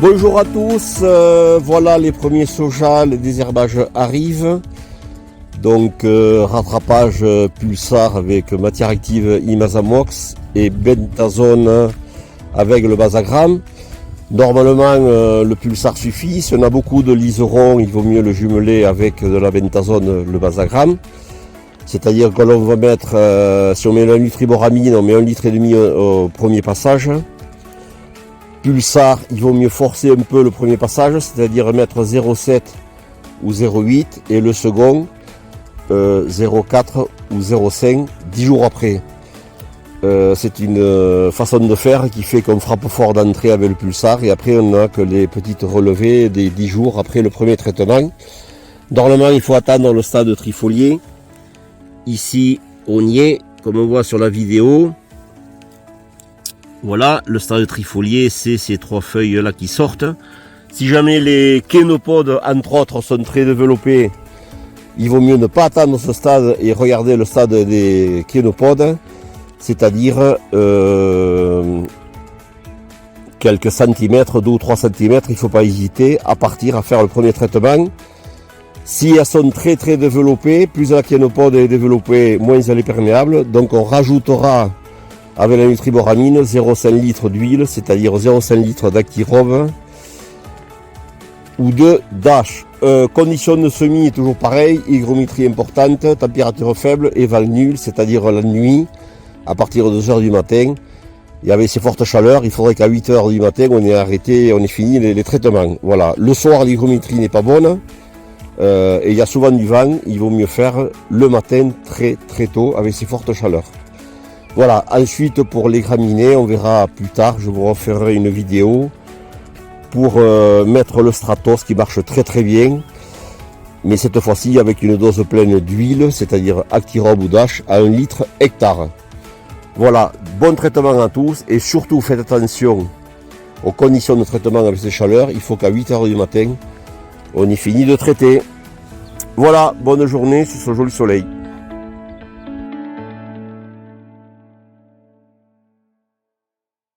Bonjour à tous, voilà les premiers soja, le désherbage arrive. Donc rattrapage pulsar avec matière active imazamox et bentazone avec le basagramme. Normalement le pulsar suffit, si on a beaucoup de liserons, il vaut mieux le jumeler avec de la bentazone, le basagramme. C'est-à-dire que l'on va mettre, si on met la nutriboramine, on met 1,5 litre au premier passage. Pulsar, il vaut mieux forcer un peu le premier passage, c'est-à-dire mettre 0,7 ou 0,8 et le second 0,4 ou 0,5 10 jours après. C'est une façon de faire qui fait qu'on frappe fort d'entrée avec le pulsar et après on n'a que les petites relevées des 10 jours après le premier traitement. Normalement il faut attendre le stade trifolié. Ici on y est, comme on voit sur la vidéo. Voilà, le stade trifolié, c'est ces 3 feuilles là qui sortent. Si jamais les kénopodes, entre autres, sont très développés, il vaut mieux ne pas attendre ce stade et regarder le stade des kénopodes, c'est-à-dire quelques centimètres, 2 ou 3 centimètres, il ne faut pas hésiter à partir à faire le premier traitement. Si elles sont très développées, plus la kénopode est développée, moins elle est perméable, donc on rajoutera avec la nutriboramine 0,5 litre d'huile, c'est-à-dire 0,5 litre d'actirobe ou de dash. Condition de semis est toujours pareil, hygrométrie importante, température faible et val nul, c'est-à-dire la nuit, à partir de 2h du matin. Et avec ces fortes chaleurs, il faudrait qu'à 8h du matin, on ait arrêté, on ait fini les traitements. Voilà. Le soir, l'hygrométrie n'est pas bonne, et il y a souvent du vent, il vaut mieux faire le matin très tôt avec ces fortes chaleurs. Voilà, ensuite pour les graminées, on verra plus tard, je vous referai une vidéo pour mettre le Stratos qui marche très bien, mais cette fois-ci avec une dose pleine d'huile, c'est-à-dire Actirobe ou Dash à 1 litre hectare. Voilà, bon traitement à tous et surtout faites attention aux conditions de traitement avec ces chaleurs, il faut qu'à 8h du matin, on ait fini de traiter. Voilà, bonne journée sur ce joli soleil.